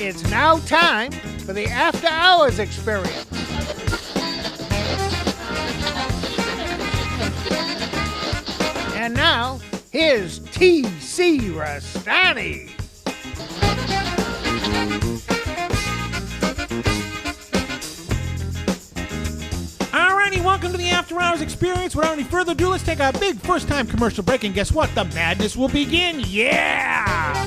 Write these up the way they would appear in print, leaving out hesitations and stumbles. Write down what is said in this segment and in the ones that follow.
It's now time for the After Hours Experience. And now, here's T.C. Restani. Alrighty, welcome to the After Hours Experience. Without any further ado, let's take a big first-time commercial break, and guess what? The madness will begin. Yeah!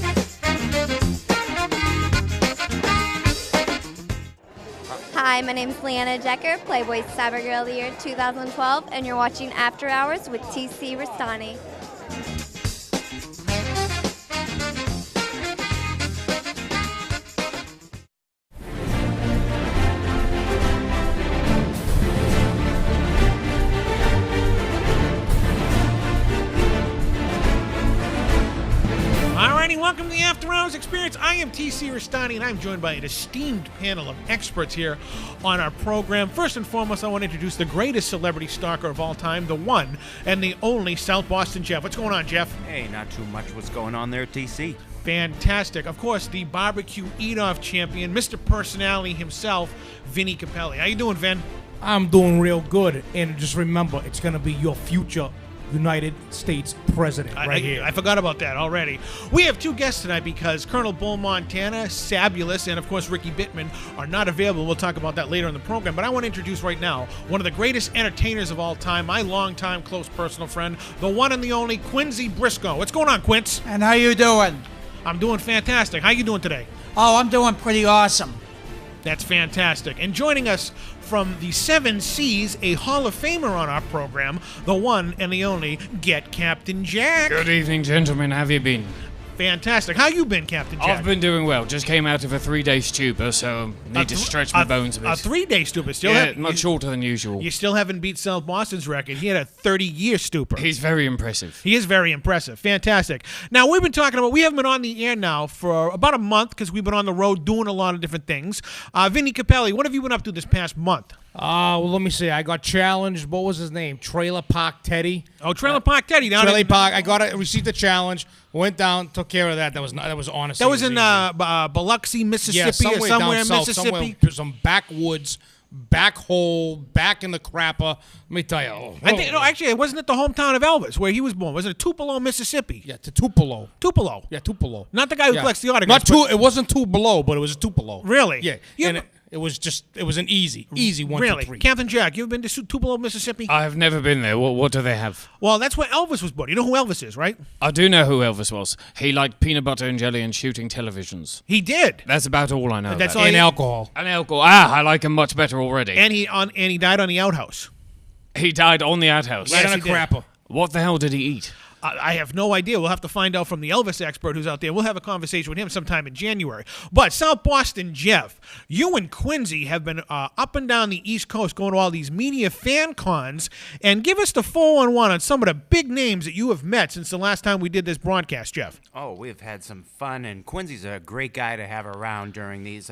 Hi, my name is Leanna Decker, Playboy's Cyber Girl of the Year 2012, and you're watching After Hours with T.C. Restani. Welcome to the After Hours Experience. I am T.C. Restani, and I'm joined by an esteemed panel of experts here on our program. First and foremost, I want to introduce the greatest celebrity stalker of all time, the one and the only South Boston Jeff. What's going on, Jeff? Hey, not too much. What's going on there, TC? Fantastic. Of course, the barbecue eat-off champion, Mr. Personality himself, Vinny Capelli. How you doing, Vin? I'm doing real good, and just remember, it's going to be your future United States president here. I forgot about that already. We have two guests tonight because Colonel Bull Montana, Sabulous, and of course Ricky Bittman are not available. We'll talk about that later in the program, but I want to introduce right now one of the greatest entertainers of all time, my longtime close personal friend, the one and the only Quincy Briscoe. What's going on, Quince? And how you doing? I'm doing fantastic. How you doing today? Oh, I'm doing pretty awesome. That's fantastic. And joining us from the 7 Seas, a Hall of Famer on our program, the one and the only Get Captain Jack. Good evening, gentlemen. How have you been? Fantastic. How you been, Captain Jack? I've been doing well. Just came out of a 3-day stupor, so need to stretch my bones a bit. A 3-day stupor? Still much shorter than usual. You still haven't beat South Boston's record. He had a 30-year stupor. He's very impressive. He is very impressive. Fantastic. Now, we've been talking about, we haven't been on the air now for about a month because we've been on the road doing a lot of different things. Vinny Capelli, what have you been up to this past month? Well, let me see. I got challenged. What was his name? Trailer Park Teddy. Oh, Trailer Park Teddy. Trailer Park. I received the challenge. Went down, took care of that. That was honestly. That was in Biloxi, Mississippi, or somewhere in south, Mississippi. Some backwoods, back hole, back in the crapper. Let me tell you. I think actually, it wasn't at the hometown of Elvis where he was born. Was it Tupelo, Mississippi? Yeah, to Tupelo. Tupelo. Yeah, Tupelo. Not the guy who collects the autographs. It wasn't Tupelo, but it was Tupelo. Really? Yeah. It was an easy 1, really? 2, 3. Captain Jack, you ever been to Tupelo, Mississippi? I have never been there. What do they have? Well, that's where Elvis was born. You know who Elvis is, right? I do know who Elvis was. He liked peanut butter and jelly and shooting televisions. He did. That's about all I know. That's about all. And alcohol. And alcohol. I like him much better already. And he died on the outhouse. He died on the outhouse. Yes, Right on a crapper. What the hell did he eat? I have no idea. We'll have to find out from the Elvis expert who's out there. We'll have a conversation with him sometime in January. But South Boston Jeff, you and Quincy have been up and down the East Coast going to all these media fan cons. And give us the 411 on some of the big names that you have met since the last time we did this broadcast, Jeff. Oh, we've had some fun, and Quincy's a great guy to have around during these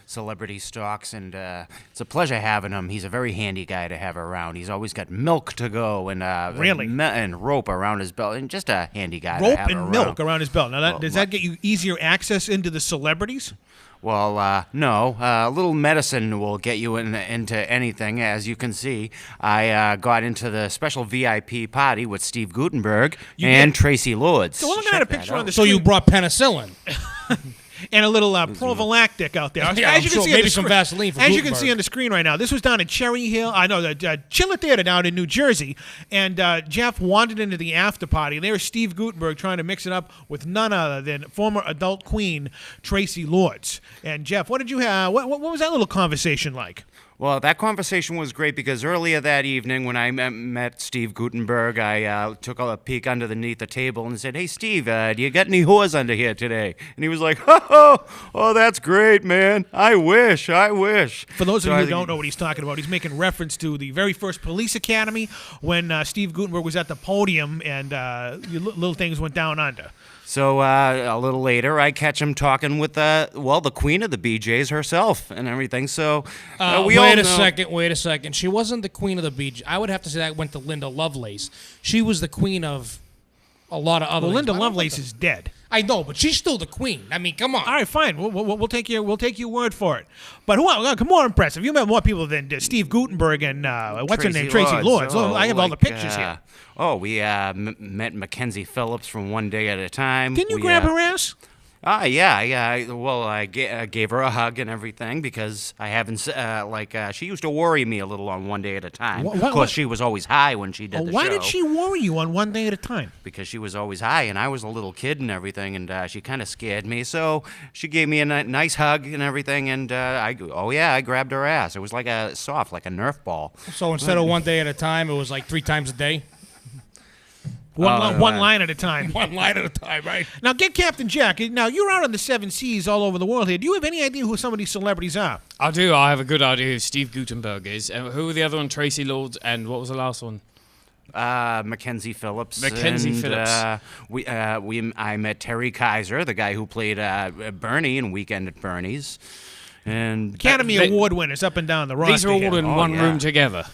celebrity stalks, and it's a pleasure having him. He's a very handy guy to have around. He's always got milk to go and and rope around his belt, and just a handy guy to have around. Rope and milk around his belt. Now, does that get you easier access into the celebrities? Well, no. A little medicine will get you into anything, as you can see. I got into the special VIP party with Steve Guttenberg and Tracy Lords. So I had a picture on the So screen. you brought penicillin. And a little prophylactic out there. Yeah, as you can see maybe some Vaseline for As you can Gutenberg. see on the screen right now, this was down at Cherry Hill. I know the Chiller Theater down in New Jersey. And Jeff wandered into the after party. And there was Steve Guttenberg trying to mix it up with none other than former adult queen Tracy Lords. And Jeff, what did you have? What was that little conversation like? Well, that conversation was great because earlier that evening when I met Steve Guttenberg, I took a peek underneath the table and said, "Hey, Steve, do you got any whores under here today?" And he was like, oh, that's great, man. I wish. For those of you who don't know what he's talking about, he's making reference to the very first police academy when Steve Guttenberg was at the podium and little things went down under. So a little later, I catch him talking with, the queen of the BJs herself and everything. So we all Wait a second. She wasn't the queen of the beach. I would have to say that went to Linda Lovelace. She was the queen of a lot of other. Well, things. Linda Lovelace is dead. I know, but she's still the queen. I mean, come on. All right, fine. We'll take your word for it. But who? More impressive. You met more people than Steve Gutenberg and what's her name, Tracy Lords. I have all the pictures here. We met Mackenzie Phillips from One Day at a Time. Didn't you grab her ass? Yeah. Well, I gave her a hug and everything because I haven't, she used to worry me a little on One Day at a Time. Of course, she was always high when she did the show. Why did she worry you on One Day at a Time? Because she was always high, and I was a little kid and everything, and she kind of scared me. So she gave me a nice hug and everything, and I grabbed her ass. It was like a Nerf ball. So instead of 1 day at a time, it was like 3 times a day? One line at a time. One line at a time, right? Now, Get Captain Jack. Now, you're out on the 7 seas all over the world here. Do you have any idea who some of these celebrities are? I do. I have a good idea who Steve Gutenberg is. Who were the other one? Tracy Lords, and what was the last one? Mackenzie Phillips. I met Terry Kaiser, the guy who played Bernie in Weekend at Bernie's. And Academy Award winners up and down the roster. These are all in one room together.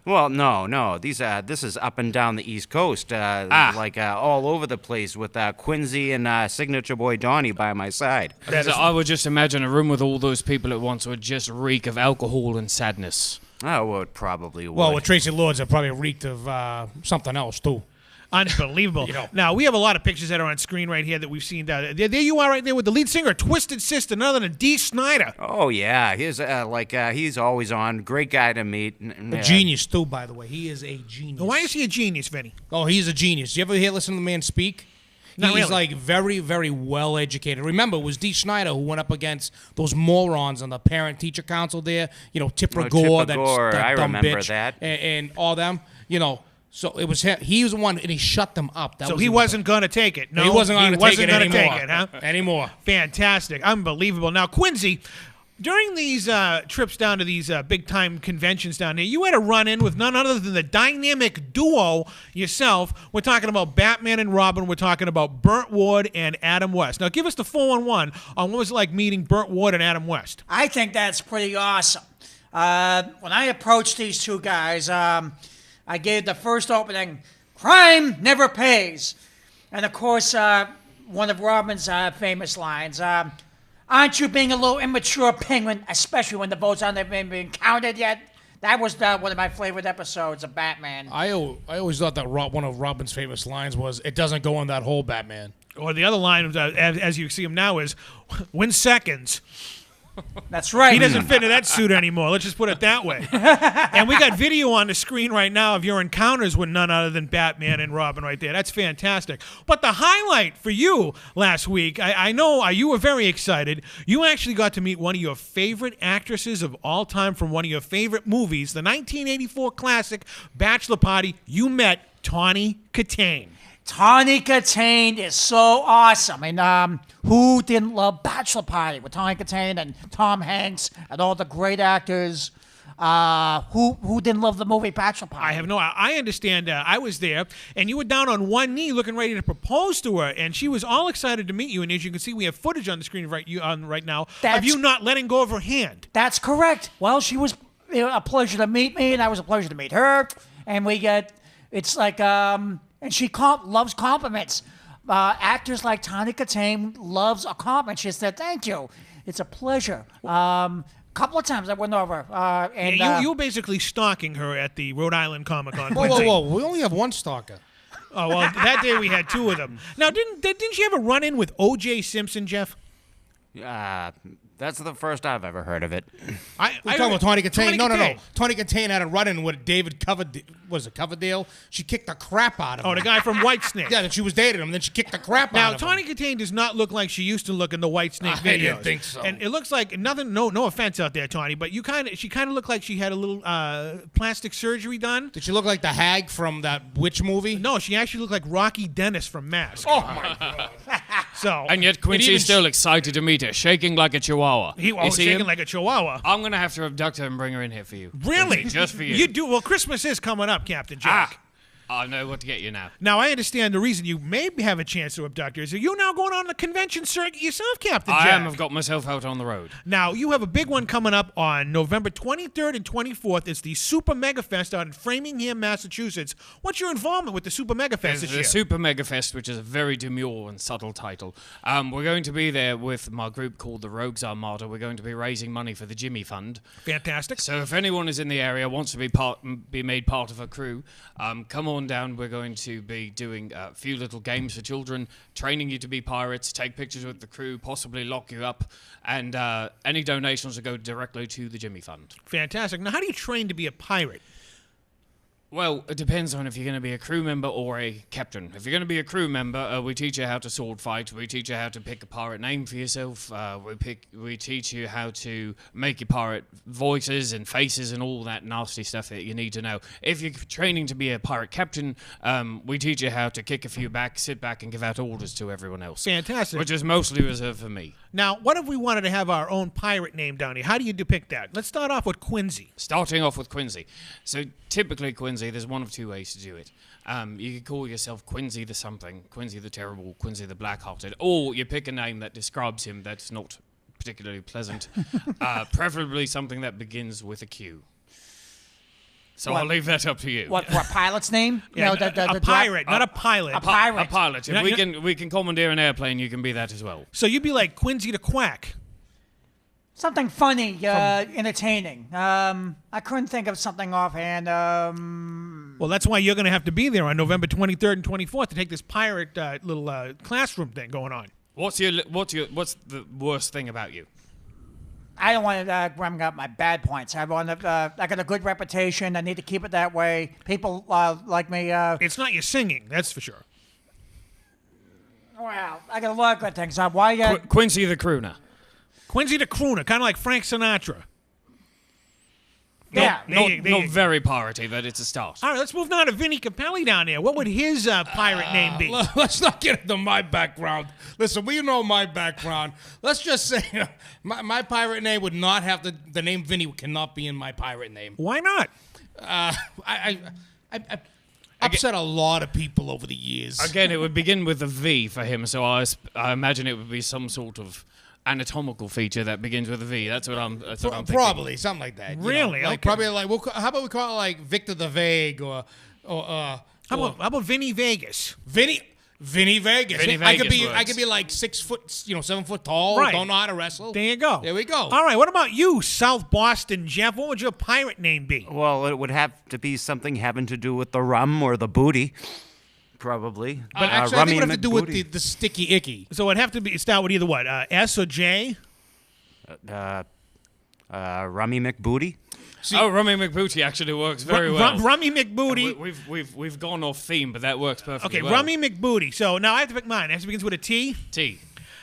Well, no. This is up and down the East Coast, all over the place with Quincy and Signature Boy Donnie by my side. I would just imagine a room with all those people at once would just reek of alcohol and sadness. Oh, well, it probably would. Well, with Tracy Lords, it probably reeked of something else, too. Unbelievable. Now, we have a lot of pictures that are on screen right here that we've seen. There you are right there with the lead singer, Twisted Sister, none other than Dee Snider. Oh, yeah. He's always on. Great guy to meet. A genius, too, by the way. He is a genius. Why is he a genius, Vinny? Oh, he's a genius. You ever listen to the man speak? He's like very, very well educated. Remember, it was Dee Snider who went up against those morons on the Parent-Teacher Council there. Tipper Gore, that I dumb remember bitch, that. and all them. So it was him. He was the one, and he shut them up. He wasn't going to take it. No, he wasn't going to take it anymore. Anymore. Fantastic. Unbelievable. Now, Quincy, during these trips down to these big-time conventions down there, you had a run-in with none other than the dynamic duo yourself. We're talking about Batman and Robin. We're talking about Burt Ward and Adam West. Now, give us the 411 on what was it like meeting Burt Ward and Adam West. I think that's pretty awesome. When I approached these two guys, I gave the first opening, "Crime never pays." And, of course, one of Robin's famous lines, "Aren't you being a little immature, Penguin, especially when the votes aren't even being counted yet?" That was one of my favorite episodes of Batman. I always thought that one of Robin's famous lines was, "It doesn't go in that hole, Batman." Or the other line, as you see him now, is, "Win seconds." That's right. He doesn't fit in that suit anymore. Let's just put it that way. And we got video on the screen right now of your encounters with none other than Batman and Robin right there. That's fantastic. But the highlight for you last week, I know you were very excited. You actually got to meet one of your favorite actresses of all time from one of your favorite movies, the 1984 classic Bachelor Party. You met Tawny Katane. Tawny Katane is so awesome. And who didn't love Bachelor Party with Tawny Katane and Tom Hanks and all the great actors? Who didn't love the movie Bachelor Party? I understand. I was there, and you were down on one knee looking ready to propose to her, and she was all excited to meet you. And as you can see, we have footage on the screen right now of you not letting go of her hand. That's correct. Well, she was a pleasure to meet me, and I was a pleasure to meet her. And and she loves compliments. Actors like Tawny Katane loves a compliment. She said, "Thank you. It's a pleasure." Couple of times I went over. You were basically stalking her at the Rhode Island Comic-Con. Whoa. We only have one stalker. Oh, well, that day we had 2 of them. Now, didn't she have a run-in with O.J. Simpson, Jeff? That's the first I've ever heard of it. We're talking about Tawny Katane. No. Tawny Katane had a run-in with David Coverdale. She kicked the crap out of him. Oh, the guy from Whitesnake. Yeah, that she was dating him, then she kicked the crap out of him. Now, Tawny Katane does not look like she used to look in the Whitesnake videos. I didn't think so. And it looks like nothing. No offense out there, Tawny, but she kind of looked like she had a little plastic surgery done. Did she look like the hag from that witch movie? No, she actually looked like Rocky Dennis from Mask. Oh my God. And yet Quincy's still excited to meet her, shaking like a chihuahua. He was shaking like a chihuahua. I'm going to have to abduct her and bring her in here for you. Really? Just for you. You do? Well, Christmas is coming up, Captain Jack. I know what to get you now. Now, I understand the reason you may have a chance to abduct her is that you're now going on the convention circuit yourself, Captain Jack. I am. I've got myself out on the road. Now, you have a big one coming up on November 23rd and 24th. It's the Super Mega Fest out in Framingham, Massachusetts. What's your involvement with the Super Mega Fest this The year? Super Mega Fest, which is a very demure and subtle title. We're going to be there with my group called the Rogues Armada. We're going to be raising money for the Jimmy Fund. Fantastic. So if anyone is in the area, wants to be made part of a crew, come on down. We're going to be doing a few little games for children, training you to be pirates, take pictures with the crew, possibly lock you up, and any donations will go directly to the Jimmy Fund. Fantastic. Now, how do you train to be a pirate? Well, it depends on if you're going to be a crew member or a captain. If you're going to be a crew member, we teach you how to sword fight. We teach you how to pick a pirate name for yourself. We teach you how to make your pirate voices and faces and all that nasty stuff that you need to know. If you're training to be a pirate captain, we teach you how to kick a few back, sit back, and give out orders to everyone else. Fantastic. Which is mostly reserved for me. Now, what if we wanted to have our own pirate name down here? How do you depict that? Let's start off with Quincy. Starting off with Quincy. So typically, Quincy, there's one of two ways to do it. You could call yourself Quincy the something, Quincy the terrible, Quincy the black-hearted, or you pick a name that describes him that's not particularly pleasant, preferably something that begins with a Q. So I'll leave that up to you. What pilot's name? Yeah, a pirate, not a pilot. A pirate. A pilot. If we can commandeer an airplane, you can be that as well. So you'd be like Quincy the Quack. Something funny, entertaining. I couldn't think of something offhand. Well, that's why you're going to have to be there on November 23rd and 24th to take this pirate little classroom thing going on. What's the worst thing about you? I don't want to bring up my bad points. I got a good reputation. I need to keep it that way. People like me. It's not your singing, that's for sure. Well, I got a lot of good things. Quincy the crooner. Quincy the crooner, kind of like Frank Sinatra. Yeah. Not very piratey, but it's a start. All right, let's move now to Vinny Capelli down there. What would his pirate name be? Let's not get into my background. Listen, we know my background. Let's just say my pirate name would not have the name Vinny cannot be in my pirate name. Why not? I upset a lot of people over the years. Again, it would begin with a V for him, so I imagine it would be some sort of anatomical feature that begins with a V. That's what I'm thinking. Probably something like that. Really? Like probably like how about we call it like Victor the Vague or how about Vinny Vegas? Vinny Vegas. Vinny I Vegas could be like 6 foot, 7 foot tall. Right. Don't know how to wrestle. There you go. There we go. All right. What about you, South Boston Jeff? What would your pirate name be? Well, it would have to be something having to do with the rum or the booty, probably. But actually, I think it would have to do with the sticky icky. So it'd have to be start with either what, S or J? Rummy McBooty. Rummy McBooty actually works very well. Rummy McBooty. We've gone off theme, but that works perfectly well. Rummy McBooty. So now I have to pick mine. It begins with a T. T.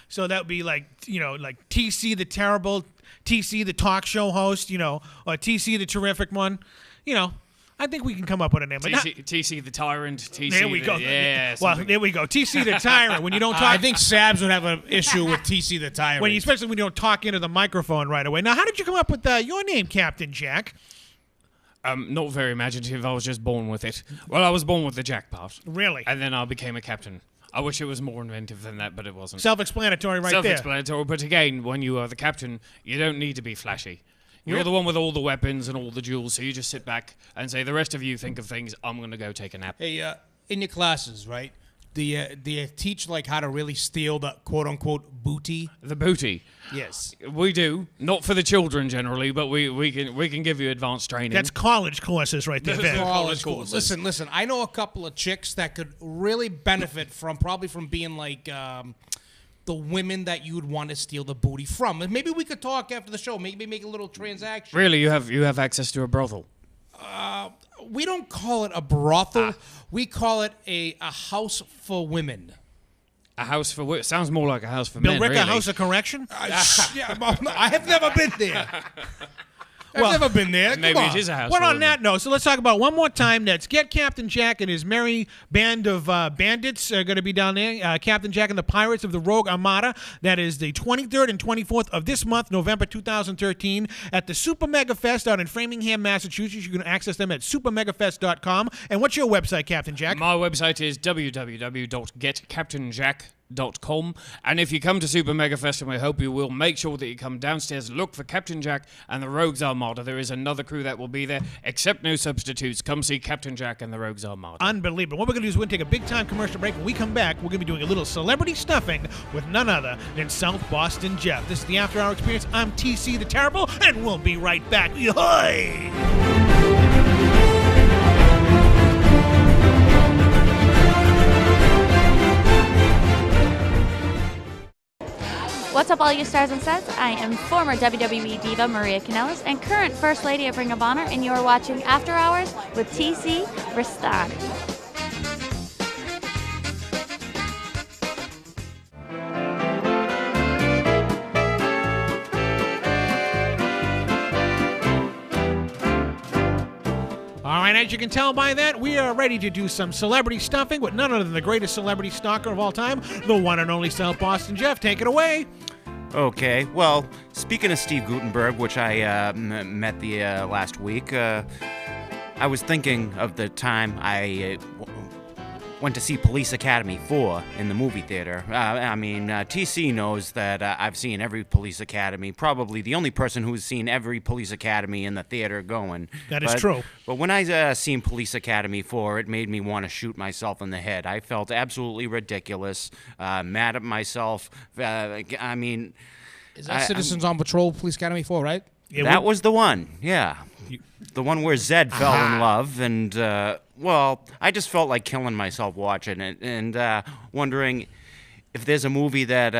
So that would be like TC the terrible, TC the talk show host, or TC the terrific one. I think we can come up with a name. TC the tyrant. TC there we go. Yeah. Well, there we go. TC the tyrant. When you don't talk, I think Sabs would have an issue with TC the tyrant. Especially when you don't talk into the microphone right away. Now, how did you come up with your name, Captain Jack? Not very imaginative. I was just born with it. Well, I was born with the Jack part. Really? And then I became a captain. I wish it was more inventive than that, but it wasn't. Self-explanatory right there. Self-explanatory, but again, when you are the captain, you don't need to be flashy. You're the one with all the weapons and all the jewels, so you just sit back and say, the rest of you think of things, I'm going to go take a nap. Hey, in your classes, right, do you teach, like, how to really steal the quote-unquote booty? The booty? Yes. We do. Not for the children, generally, but we can give you advanced training. That's college courses right there. College courses. Listen, I know a couple of chicks that could really benefit from being, like... the women that you would want to steal the booty from. And maybe we could talk after the show. Maybe make a little transaction. Really? You have access to a brothel? We don't call it a brothel. We call it a house for women. A house for women? Sounds more like a house for Bill men, Rick, really. a house of correction? I have never been there. I've never been there. Maybe Come on. it is a house. Well, rule, on that note, so let's talk about one more time. That's Get Captain Jack and his merry band of bandits are going to be down there. Captain Jack and the Pirates of the Rogue Armada. That is the 23rd and 24th of this month, November 2013, at the Super Mega Fest out in Framingham, Massachusetts. You can access them at supermegafest.com. And what's your website, Captain Jack? My website is www.getcaptainjack.com, and if you come to Super Mega Fest, and we hope you will, make sure that you come downstairs, look for Captain Jack and the Rogues Armada. There is another crew that will be there, except no substitutes. Come see Captain Jack and the Rogues Armada. Unbelievable. What we're going to do is we're going to take a big-time commercial break. When we come back, we're going to be doing a little celebrity stuffing with none other than South Boston Jeff. This is the After Hour Experience. I'm TC the Terrible, and we'll be right back. Yoy! What's up, all you stars and studs? I am former WWE diva Maria Kanellis and current First Lady of Ring of Honor, and you're watching After Hours with TC Restani. All right, as you can tell by that, we are ready to do some celebrity stuffing with none other than the greatest celebrity stalker of all time, the one and only South Boston Jeff. Take it away. Okay, well, speaking of Steve Guttenberg, which I met the last week, I was thinking of the time I went to see Police Academy 4 in the movie theater. TC knows that I've seen every Police Academy, probably the only person who's seen every Police Academy in the theater going. That is true. But when I seen Police Academy 4, it made me want to shoot myself in the head. I felt absolutely ridiculous, mad at myself. Is that Citizens on Patrol, Police Academy 4, right? That was the one, yeah. The one where Zed fell in love, and, I just felt like killing myself watching it, and wondering if there's a movie that,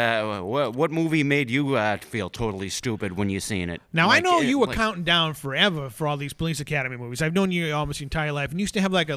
what movie made you feel totally stupid when you seen it? Now, I know you were counting down forever for all these Police Academy movies. I've known you almost your entire life, and you used to have like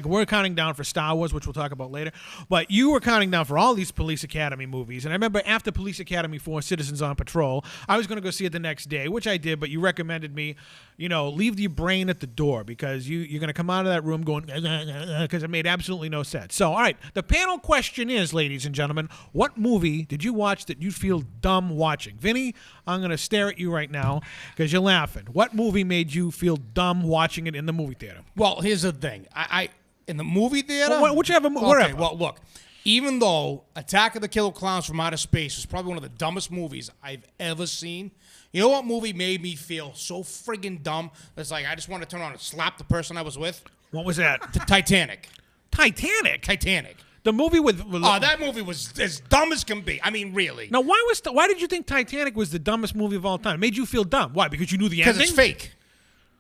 we're counting down for Star Wars, which we'll talk about later, but you were counting down for all these Police Academy movies. And I remember after Police Academy 4, Citizens on Patrol, I was going to go see it the next day, which I did, but you recommended me, leave your brain at the door because you're going to come out of that room going, because it made absolutely no sense. So, all right, the panel question is, ladies and gentlemen, what movie did you watch that you feel dumb watching? Vinny, I'm going to stare at you right now because you're laughing. What movie made you feel dumb watching it in the movie theater? Well, here's the thing. I in the movie theater? Well, whatever. Okay, well, look. Even though Attack of the Killer Clowns from Outer Space is probably one of the dumbest movies I've ever seen, you know what movie made me feel so friggin' dumb? It's like I just want to turn around and slap the person I was with. What was that? Titanic. Titanic? The movie with that movie was as dumb as can be. I mean, really. Now, why did you think Titanic was the dumbest movie of all time? It made you feel dumb. Why? Because you knew the ending? Because it's fake.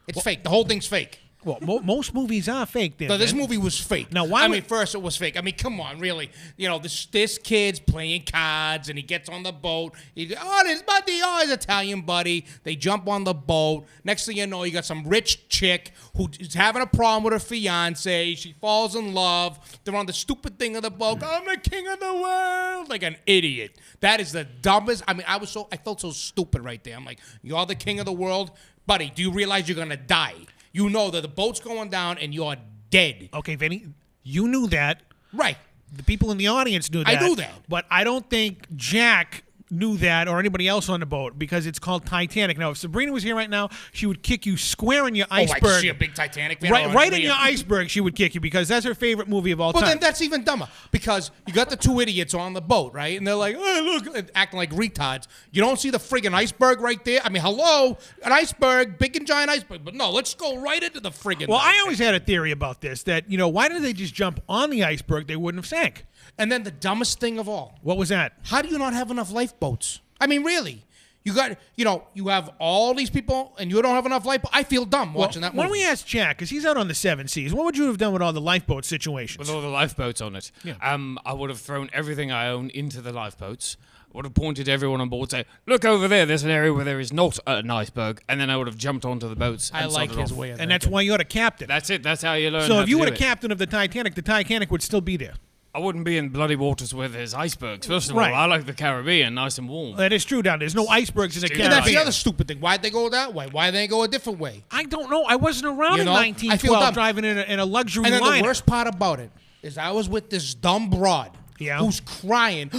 It's fake. The whole thing's fake. Well, most movies are fake. Then, no, this movie was fake. Now, why? First it was fake. I mean, come on, really. This kid's playing cards, and he gets on the boat. This buddy, his Italian buddy. They jump on the boat. Next thing you know, you got some rich chick who's having a problem with her fiance. She falls in love. They're on the stupid thing of the boat. I'm the king of the world, like an idiot. That is the dumbest. I mean, I felt so stupid right there. I'm like, you're the king of the world, buddy. Do you realize you're gonna die? You know that the boat's going down and you're dead. Okay, Vinny, you knew that. Right. The people in the audience knew that. I knew that. But I don't think Jack knew that or anybody else on the boat because it's called Titanic. Now, if Sabrina was here right now, she would kick you square in your iceberg. Is she a big Titanic fan? Right in your iceberg, she would kick you because that's her favorite movie of all time. Well, then that's even dumber because you got the two idiots on the boat, right? And they're like, oh, look, acting like retards. You don't see the friggin' iceberg right there? I mean, hello? An iceberg, big and giant iceberg. But no, let's go right into the friggin' Well, iceberg. I always had a theory about this, that, why did they just jump on the iceberg? They wouldn't have sank. And then the dumbest thing of all. What was that? How do you not have enough lifeboats? I mean, really. You got, you have all these people and you don't have enough lifeboats. I feel dumb watching that movie. Why don't we ask Jack, because he's out on the 7 seas. What would you have done with all the lifeboat situations? With all the lifeboats on it? Yeah. I would have thrown everything I own into the lifeboats. I would have pointed everyone on board, say, look over there, there's an area where there is not an iceberg, and then I would have jumped onto the boats I and like started his off. way of And that's why you're the captain. That's it, that's how you learn So how if you to were do the it. captain of the Titanic would still be there. I wouldn't be in bloody waters where there's icebergs. First of Right. all, I like the Caribbean, nice and warm. That is true down there. There's no icebergs in the Stupid. And that's the Caribbean. other stupid thing. Why'd they go that way? Why they go a different way? I don't know. I wasn't around You in know, I feel 1912 dumb. driving in a luxury And then liner. the worst part about it is I was with this dumb broad who's crying.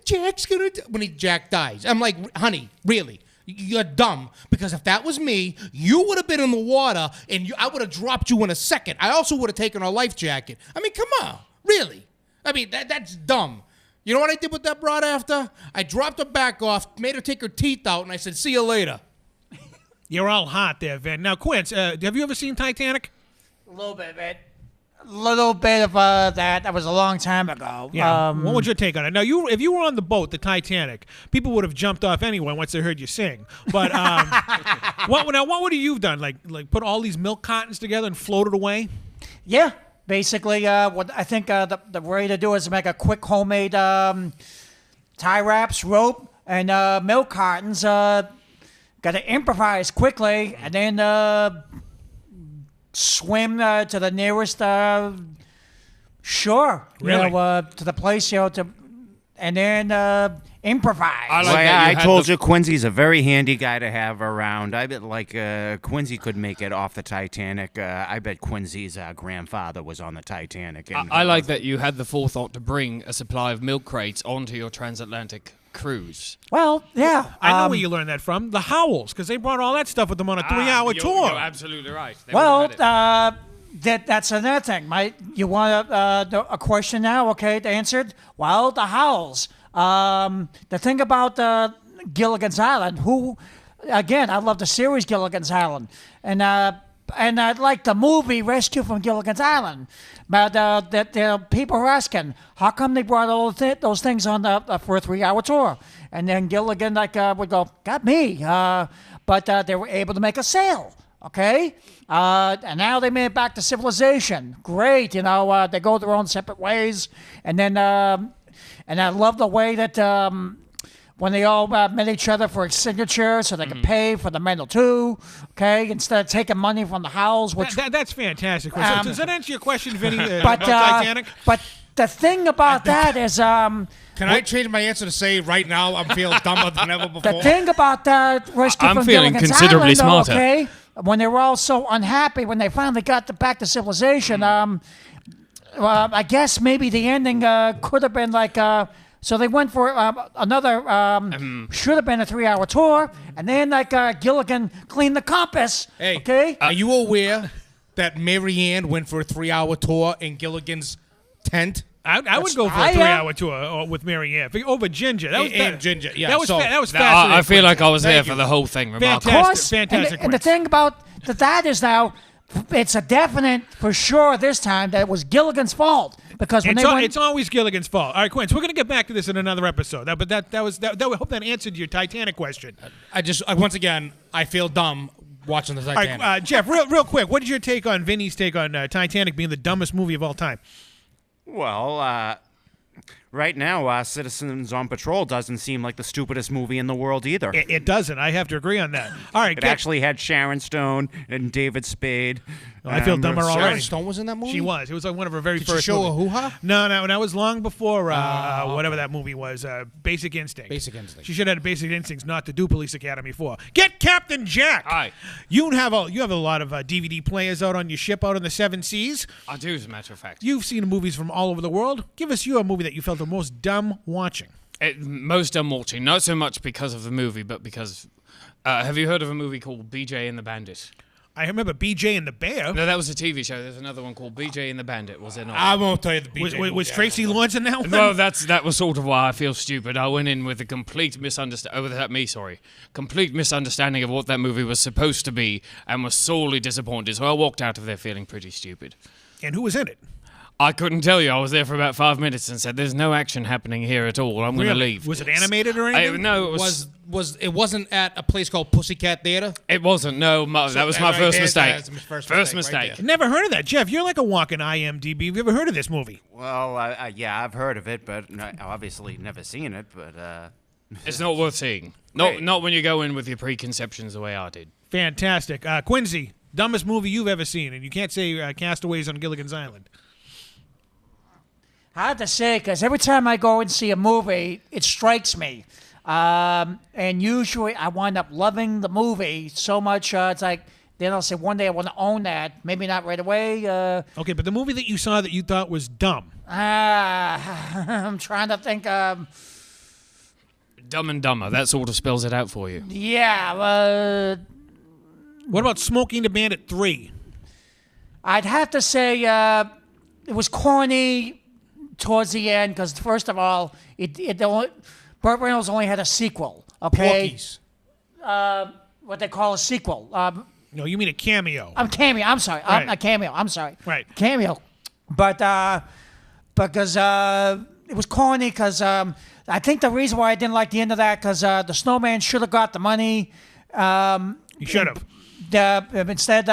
Jack's gonna Jack dies. I'm like, honey, really? You're dumb, because if that was me, you would have been in the water and I would have dropped you in a second. I also would have taken a life jacket. I mean, come on, really? I mean, that's dumb. You know what I did with that broad after? I dropped her back off, made her take her teeth out, and I said, see you later. You're all hot there, Vin. Now, Quince, have you ever seen Titanic? A little bit, man. A little bit of that. That was a long time ago. Yeah. What was your take on it? Now, if you were on the boat, the Titanic, people would have jumped off anyway once they heard you sing. But what would you have done? Like put all these milk cartons together and float it away? Yeah. Basically, what I think the way to do is make a quick homemade tie wraps, rope, and milk cartons. Got to improvise quickly, and then swim to the nearest shore. Really? You know, to the place, and then improvise. I told you Quincy's a very handy guy to have around. I bet Quincy could make it off the Titanic. I bet Quincy's grandfather was on the Titanic. And I like that you had the forethought to bring a supply of milk crates onto your transatlantic cruise. Well, yeah. I know where you learned that from. The Howells, because they brought all that stuff with them on a 3-hour tour. You're absolutely right. They Well, would've had it. that's another thing. You want a question now? Okay, answered. Well, the Howells. The thing about Gilligan's Island, who, again, I love the series Gilligan's Island, and I like the movie Rescue from Gilligan's Island. But the people are asking, how come they brought all those things on for a 3-hour tour? And then Gilligan would go, got me. But they were able to make a sale. Okay, and now they made it back to civilization. Great, they go their own separate ways, and then and I love the way that when they all met each other for a signature, so they could pay for the medal too. Okay, instead of taking money from the Howells, which That's fantastic. Chris. So does that answer your question, Vinny, but about Titanic? but the thing about that is Can I change my answer to say right now I'm feeling dumber than ever before? the thing about that Rescue I'm from feeling Gilligan's considerably Island, smarter. Okay, when they were all so unhappy when they finally got back to civilization, I guess maybe the ending could have been like. So they went for another, should have been a 3-hour tour, and then Gilligan cleaned the compass. Hey, okay. Are you aware that Mary Ann went for a 3-hour tour in Gilligan's tent? I would go for a 3-hour tour with Mary Ann over Ginger. That was And Ginger, yeah. That was so, that was fascinating. I feel like I was there Thank for you. the whole thing. Fantastic. Remarkable. Of course. Fantastic And the quiz. thing about that is now, it's a definite for sure this time that it was Gilligan's fault because when It's always Gilligan's fault. All right, Quince, we're going to get back to this in another episode. But I hope that answered your Titanic question. Once again, I feel dumb watching the All Titanic. right, Jeff, real quick, what is your take on Vinny's take on Titanic being the dumbest movie of all time? Well, right now, Citizens on Patrol doesn't seem like the stupidest movie in the world either. It doesn't. I have to agree on that. All right, It actually had Sharon Stone and David Spade. I feel dumber already. Sharon Stone was in that movie? She was. It was like one of her very Did she first show movies. a hoo-ha? No, that was long before whatever that movie was. Basic Instinct. Basic Instinct. She should have had Basic Instincts not to do Police Academy 4. Get Captain Jack. Aye. You have a lot of DVD players out on your ship out in the 7 seas. I do, as a matter of fact. You've seen movies from all over the world. Give us your movie that you felt the most dumb watching. Most dumb watching, not so much because of the movie, but because. Have you heard of a movie called BJ and the Bandit? I remember BJ and the Bear. No, that was a TV show. There's another one called BJ and the Bandit. Was it not? I won't tell you the BJ Was Tracy Lawrence in that one? No, that was sort of why I feel stupid. I went in with a complete complete misunderstanding of what that movie was supposed to be, and was sorely disappointed. So I walked out of there feeling pretty stupid. And who was in it? I couldn't tell you. I was there for about 5 minutes and said, "There's no action happening here at all. I'm going to leave." Was it animated or anything? No, It wasn't at a place called Pussycat Theater? It wasn't. No, that was my right first there, mistake. that's my first First mistake right mistake. Never heard of that. Jeff, you're like a walking IMDb. Have you ever heard of this movie? Well, yeah, I've heard of it, but obviously never seen it. But It's not worth seeing. Not when you go in with your preconceptions the way I did. Fantastic. Quincy, dumbest movie you've ever seen, and you can't say Castaways on Gilligan's Island. Hard to say, because every time I go and see a movie, it strikes me. And usually I wind up loving the movie so much, it's like, then I'll say one day I want to own that. Maybe not right away. Okay, but the movie that you saw that you thought was dumb. I'm trying to think. Dumb and Dumber. That sort of spells it out for you. Yeah. What about Smoking the Bandit 3? I'd have to say it was corny towards the end because, first of all, Burt Reynolds only had a sequel. Okay. Porky's. What they call a sequel. No, you mean a cameo. Cameo. I'm sorry. Right. A cameo. I'm sorry. Right. Cameo. But because it was corny because I think the reason why I didn't like the end of that because the snowman should have got the money. He should have. Instead,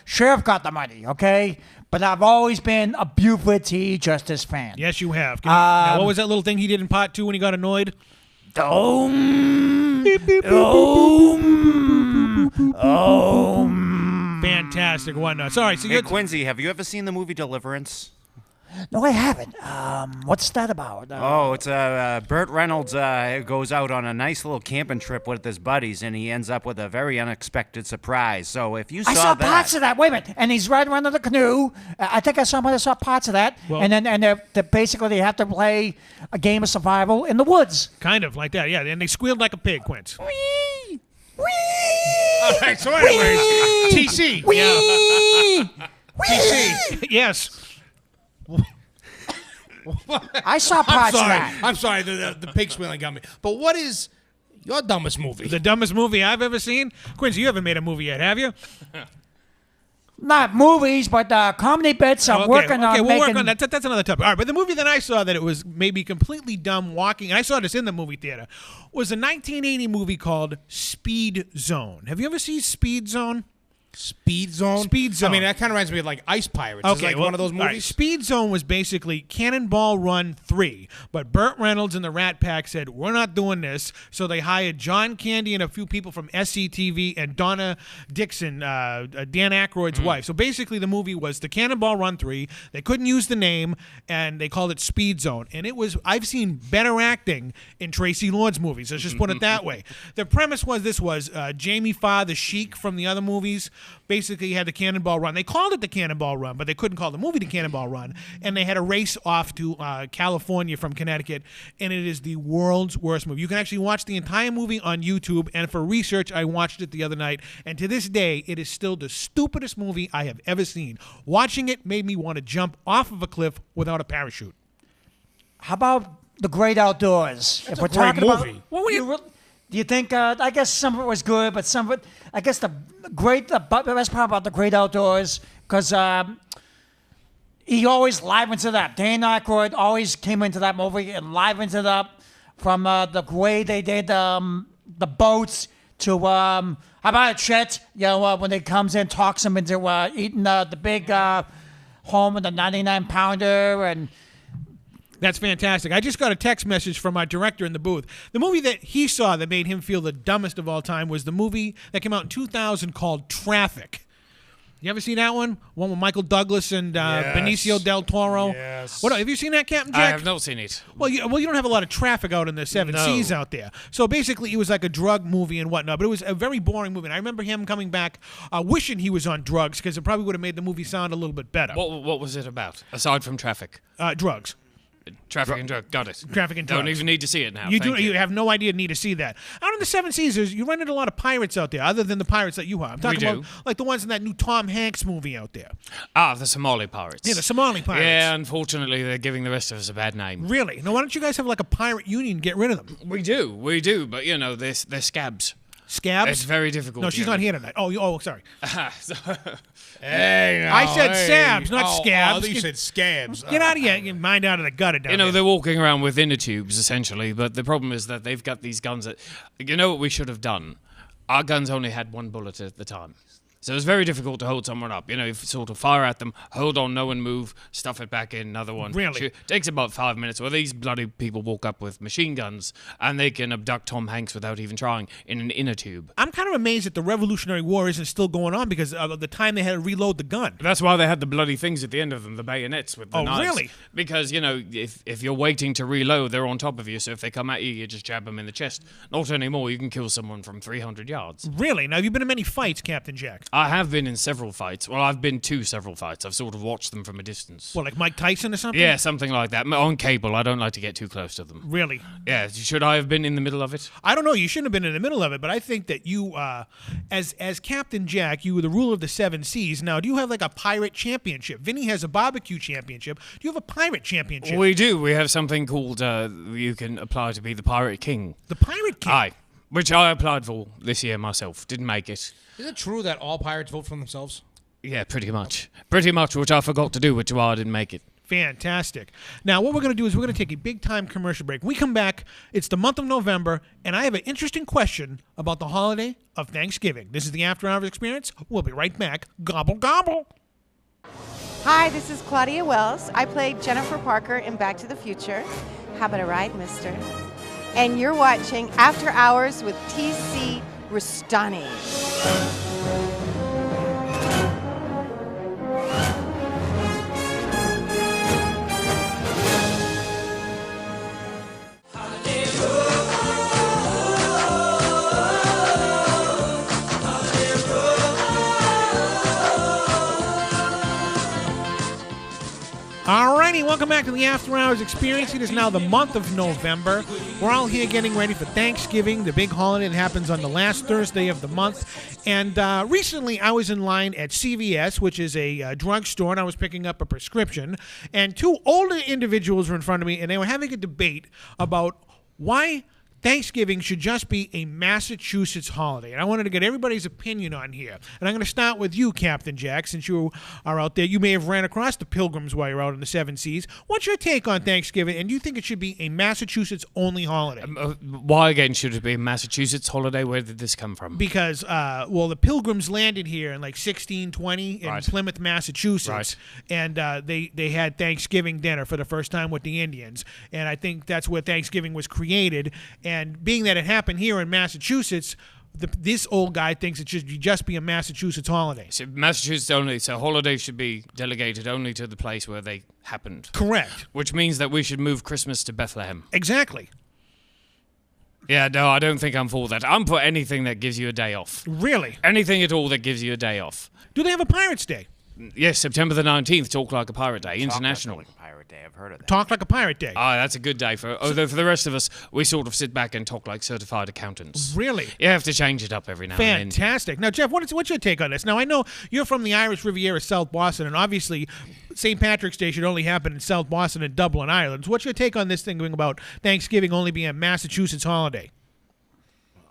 Sheriff got the money, okay? But I've always been a Buford T. Justice fan. Yes, you have. Now, what was that little thing he did in part 2 when he got annoyed? Fantastic one. No, sorry. So Hey, Quincy, have you ever seen the movie Deliverance? No, I haven't. What's that about? It's Burt Reynolds goes out on a nice little camping trip with his buddies, and he ends up with a very unexpected surprise. So if you saw I saw that, parts of that. Wait a minute. And he's riding around in the canoe. I think I saw parts of that. Well- and then they're basically they have to play a game of survival in the woods. Kind of like that, yeah. And they squealed like a pig, Quince. Whee! Whee! All right, so anyways, TC. Whee! TC. Yes. I saw parts of that. I'm sorry. The pig squealing got me. But what is your dumbest movie? The dumbest movie I've ever seen? Quincy, you haven't made a movie yet, have you? Not movies, but comedy bits. I'm working on we'll making. work on that. That's another topic. All right, but the movie that I saw that it was maybe completely dumb walking, and I saw this in the movie theater, was a 1980 movie called Speed Zone. Have you ever seen Speed Zone? Speed Zone? Speed Zone. I mean, that kind of reminds me of like Ice Pirates. It's like one of those all right, movies. Speed Zone was basically Cannonball Run 3, but Burt Reynolds and the Rat Pack said, we're not doing this, so they hired John Candy and a few people from SCTV and Donna Dixon, Dan Aykroyd's wife. So basically the movie was the Cannonball Run 3. They couldn't use the name, and they called it Speed Zone. And it was, I've seen better acting in Tracy Lord's movies. Let's just put it that way. The premise was Jamie Farr, the Sheik from the other movies, basically had the Cannonball Run. They called it the Cannonball Run, but they couldn't call the movie the Cannonball Run. And they had a race off to California from Connecticut, and it is the world's worst movie. You can actually watch the entire movie on YouTube, and for research, I watched it the other night, and to this day, it is still the stupidest movie I have ever seen. Watching it made me want to jump off of a cliff without a parachute. How about The Great Outdoors? If we're great talking about, movie. do you think? I guess some of it was good, but some of it. I guess the best part about The Great Outdoors because he always livens it up. Dan Aykroyd always came into that movie and livens it up from the way they did the boats to how about it, Chet? You know when he comes in, talks him into eating the big home with the 99-pounder and. That's fantastic. I just got a text message from our director in the booth. The movie that he saw that made him feel the dumbest of all time was the movie that came out in 2000 called Traffic. You ever seen that one? One with Michael Douglas and Benicio del Toro? Yes. What, have you seen that, Captain Jack? I have not seen it. Well, you don't have a lot of traffic out in the seven seas out there. So basically, it was like a drug movie and whatnot, but it was a very boring movie. And I remember him coming back wishing he was on drugs because it probably would have made the movie sound a little bit better. What was it about, aside from traffic? Drugs. Traffic and drug. Got it. Traffic and Don't drugs. even need to see it now. You Thank do. You have no idea need to see that. Out in the Seven Seas, you run into a lot of pirates out there, other than the pirates that you are. I'm talking We do. about like the ones in that new Tom Hanks movie out there. The Somali pirates. Yeah, the Somali pirates. Yeah, unfortunately, they're giving the rest of us a bad name. Really? Now, why don't you guys have like a pirate union and get rid of them? We do, but you know, they're scabs. Scabs? It's very difficult. No, she's not here tonight. Oh, sorry. Hey, no, I said sabs, not scabs. I think you said scabs. Get out of here. Get mind out of the gutter down You know, there. they're walking around with inner tubes, essentially, but the problem is that they've got these guns that... You know what we should have done? Our guns only had one bullet at the time. So it's very difficult to hold someone up. You know, you sort of fire at them, hold on, no one move, stuff it back in, another one. Really? Takes about 5 minutes. Well, these bloody people walk up with machine guns, and they can abduct Tom Hanks without even trying in an inner tube. I'm kind of amazed that the Revolutionary War isn't still going on because of the time they had to reload the gun. That's why they had the bloody things at the end of them, the bayonets with the knives. Really? Because, you know, if you're waiting to reload, they're on top of you, so if they come at you, you just jab them in the chest. Not anymore. You can kill someone from 300 yards. Really? Now, have you been in many fights, Captain Jack? I have been in several fights. Well, I've been to several fights. I've sort of watched them from a distance. What, like Mike Tyson or something? Yeah, something like that. On cable, I don't like to get too close to them. Really? Yeah, should I have been in the middle of it? I don't know. You shouldn't have been in the middle of it, but I think that you, as Captain Jack, you were the ruler of the seven seas. Now, do you have like a pirate championship? Vinny has a barbecue championship. Do you have a pirate championship? We do. We have something called, you can apply to be the Pirate King. The Pirate King? Aye. Which I applied for this year myself. Didn't make it. Is it true that all pirates vote for themselves? Yeah, pretty much. Pretty much, which I forgot to do, which is why I didn't make it. Fantastic. Now, what we're going to do is we're going to take a big-time commercial break. When we come back, it's the month of November, and I have an interesting question about the holiday of Thanksgiving. This is the After Hours Experience. We'll be right back. Gobble, gobble. Hi, this is Claudia Wells. I played Jennifer Parker in Back to the Future. How about a ride, mister? And you're watching After Hours with TC Restani. Alrighty, welcome back to the After Hours Experience. It is now the month of November. We're all here getting ready for Thanksgiving, the big holiday that happens on the last Thursday of the month. And recently I was in line at CVS, which is a drugstore, and I was picking up a prescription. And two older individuals were in front of me, and they were having a debate about why Thanksgiving should just be a Massachusetts holiday. And I wanted to get everybody's opinion on here. And I'm going to start with you, Captain Jack, since you are out there. You may have ran across the Pilgrims while you're out in the Seven Seas. What's your take on Thanksgiving? And do you think it should be a Massachusetts-only holiday? Why, again, should it be a Massachusetts holiday? Where did this come from? Because, the Pilgrims landed here in like 1620 in Right. Plymouth, Massachusetts. Right. And they had Thanksgiving dinner for the first time with the Indians. And I think that's where Thanksgiving was created. And being that it happened here in Massachusetts, this old guy thinks it should just be a Massachusetts holiday. So Massachusetts only, so holidays should be delegated only to the place where they happened. Correct. Which means that we should move Christmas to Bethlehem. Exactly. Yeah, no, I don't think I'm for that. I'm for anything that gives you a day off. Really? Anything at all that gives you a day off. Do they have a Pirates Day? Yes, September the 19th, Talk Like a Pirate Day, international. Talk like a pirate day. I've heard of that. Talk like a pirate day. Ah, that's a good day. Although for the rest of us, we sort of sit back and talk like certified accountants. Really? You have to change it up every now and then. Fantastic. Now, Jeff, what's your take on this? Now, I know you're from the Irish Riviera, South Boston, and obviously St. Patrick's Day should only happen in South Boston and Dublin, Ireland. So what's your take on this thing about Thanksgiving only being a Massachusetts holiday?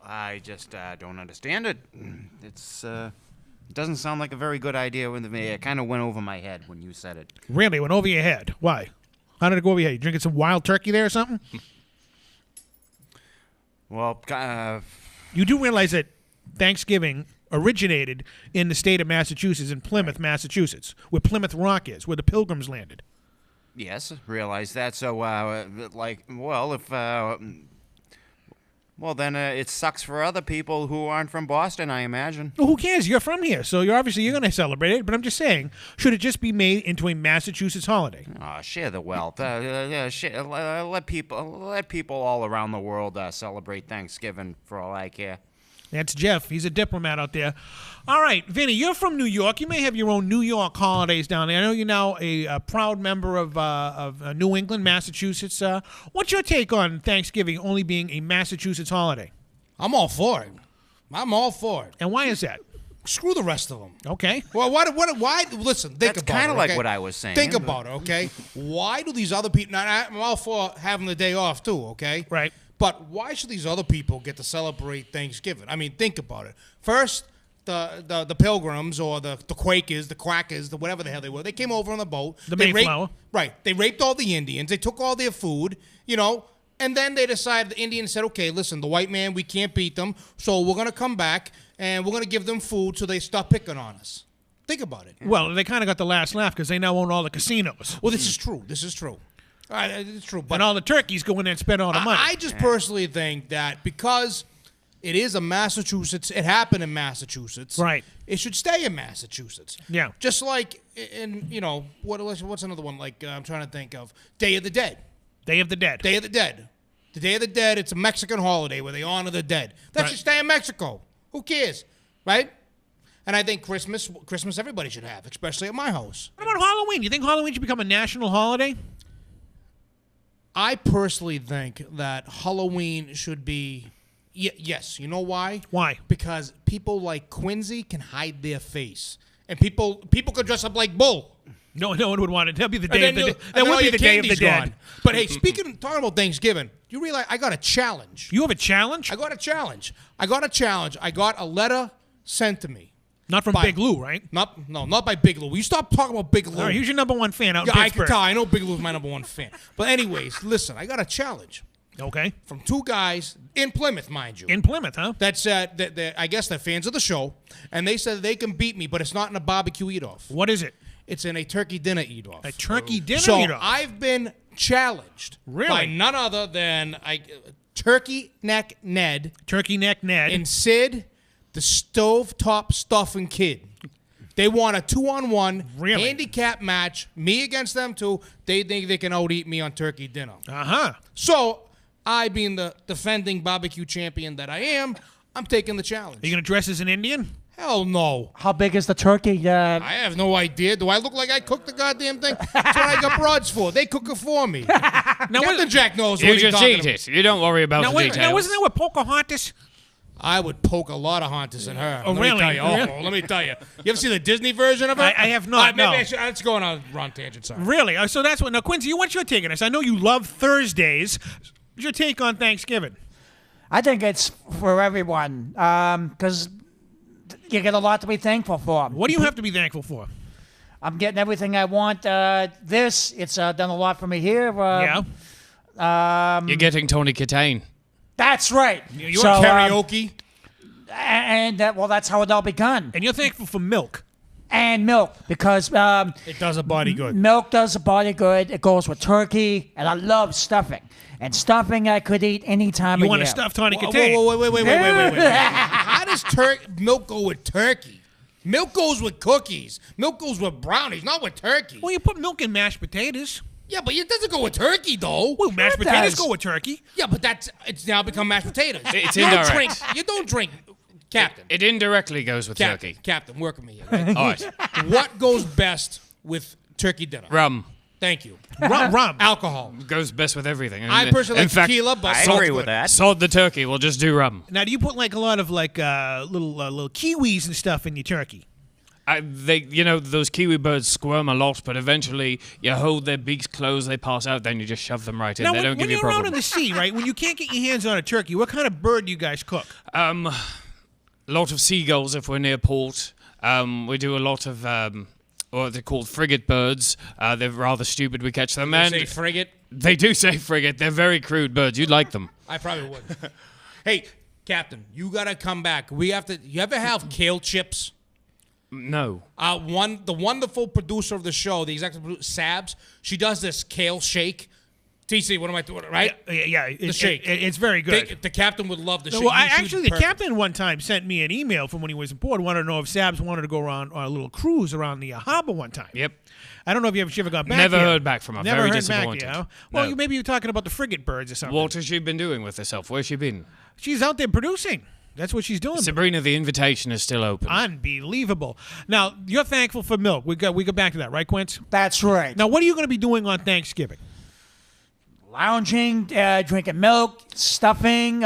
I just don't understand it. It doesn't sound like a very good idea. It kind of went over my head when you said it. Really? Went over your head? Why? How did it go over your head? You drinking some wild turkey there or something? Well, You do realize that Thanksgiving originated in the state of Massachusetts, in Plymouth, Massachusetts, where Plymouth Rock is, where the Pilgrims landed. yes, realize that. So, then it sucks for other people who aren't from Boston, I imagine. Well, who cares? You're from here, so you're going to celebrate it. But I'm just saying, should it just be made into a Massachusetts holiday? Share the wealth. Let people all around the world celebrate Thanksgiving for all I care. That's Jeff. He's a diplomat out there. All right, Vinny, you're from New York. You may have your own New York holidays down there. I know you're now a proud member of New England, Massachusetts. What's your take on Thanksgiving only being a Massachusetts holiday? I'm all for it. I'm all for it. And why is that? Screw the rest of them. Okay. Well, why? Listen, think That's about it. kind of like okay? what I was saying. Think about it, okay? Why do these other people? Now, I'm all for having the day off too, okay? Right. But why should these other people get to celebrate Thanksgiving? I mean, think about it. First, the Pilgrims or the Quakers, the Quackers, the whatever the hell they were, they came over on the boat. The They Mayflower. They raped all the Indians. They took all their food, and then they decided, the Indians said, okay, listen, the white man, we can't beat them, so we're going to come back, and we're going to give them food so they stop picking on us. Think about it. Well, they kind of got the last laugh because they now own all the casinos. Well, this is true. This is true. It's true. But And all the turkeys go in there and spend all the money. I just personally think that because it is a Massachusetts, it happened in Massachusetts. Right. It should stay in Massachusetts. Yeah. Just like in, what's another one? Like, I'm trying to think of Day of the Dead. Day of the Dead. Day of the Dead. The Day of the Dead, it's a Mexican holiday where they honor the dead. That should stay in Mexico. Who cares? Right? And I think Christmas everybody should have, especially at my house. What about Halloween? You think Halloween should become a national holiday? I personally think that Halloween should be... yes. You know why? Why? Because people like Quincy can hide their face. And people could dress up like Bull. No one would want it. That'd be the day of the dead. And That then would all be your the day of the candy's dead. gone. But hey, talking about Thanksgiving, you realize I got a challenge. You have a challenge? I got a challenge. I got a letter sent to me. Not from Big Lou, right? Not by Big Lou. You stop talking about Big Lou. All right, who's your number one fan out in I Pittsburgh? can tell. I know Big Lou's my number one fan. But anyways, listen, I got a challenge. Okay. From two guys in Plymouth, mind you. In Plymouth, huh? That said, that I guess they're fans of the show, and they said they can beat me, but it's not in a barbecue eat-off. What is it? It's in a turkey dinner eat-off. A turkey dinner So eat-off? I've been challenged by none other than Turkey Neck Ned. Turkey Neck Ned. And Sid, the stovetop stuffing kid. They want a 2-on-1 handicap match. Me against them two. They think they can out-eat me on turkey dinner. Uh-huh. So, I being the defending barbecue champion that I am, I'm taking the challenge. Are you going to dress as an Indian? Hell no. How big is the turkey? I have no idea. Do I look like I cooked the goddamn thing? That's what I got broads for. They cook it for me. Captain Jack knows what You he's just talking eat about. it. You don't worry about the details. Now, wasn't that what Pocahontas? I would poke a lot of hunters in her. Oh, Let really? Me tell you. Let me tell you. You ever see the Disney version of her? I have not, Maybe no. I should, let's go on a wrong tangent. Sorry. Really? So that's what. Now, Quincy, what's your take on this? I know you love Thursdays. What's your take on Thanksgiving? I think it's for everyone because you get a lot to be thankful for. What do you have to be thankful for? I'm getting everything I want. It's done a lot for me here. You're getting Tony Katane. That's right. You're karaoke. And that's how it all begun. And you're thankful for milk. And milk, because it does a body good. Milk does a body good. It goes with turkey, and I love stuffing. And stuffing I could eat any time of year. You want to stuff Tony Katane? Wait. How does milk go with turkey? Milk goes with cookies. Milk goes with brownies, not with turkey. Well, you put milk in mashed potatoes. Yeah, but it doesn't go with turkey, though. Well, mashed potatoes go with turkey. Yeah, but it's now become mashed potatoes. It's You indirect. don't drink, Captain. It indirectly goes with turkey. Captain, work with me. Right? All right. What goes best with turkey dinner? Rum. Thank you. Rum. Alcohol. Goes best with everything. I personally like tequila, but I salt's agree good. with that. Salt the turkey. We'll just do rum. Now, do you put like a lot of like little kiwis and stuff in your turkey? Those kiwi birds squirm a lot, but eventually you hold their beaks closed, they pass out, then you just shove them right in. Now, They don't when give you a you're out problem. in the sea, right? When you can't get your hands on a turkey, what kind of bird do you guys cook? A lot of seagulls if we're near port. We do a lot of what they're called frigate birds. They're rather stupid. We catch them. They say frigate? They do say frigate. They're very crude birds. You'd like them. I probably would. Hey, Captain, you gotta come back. You ever have kale chips? No. The wonderful producer of the show, the executive producer, Sabs, she does this kale shake. TC, what am I doing? Right? Yeah, the shake. It's very good. The captain would love the shake. Well, actually, the captain one time sent me an email from when he was aboard. Wanted to know if Sabs wanted to go around on a little cruise around the harbor one time. Yep. I don't know if you ever got back. Never yet. heard back from her. Never Very heard disappointed. back. Well, No. maybe you're talking about the frigate birds or something. What has she been doing with herself? Where's she been? She's out there producing. That's what she's doing. Sabrina, the invitation is still open. Unbelievable. Now, you're thankful for milk. We go back to that, right, Quince? That's right. Now, what are you going to be doing on Thanksgiving? Lounging, drinking milk, stuffing,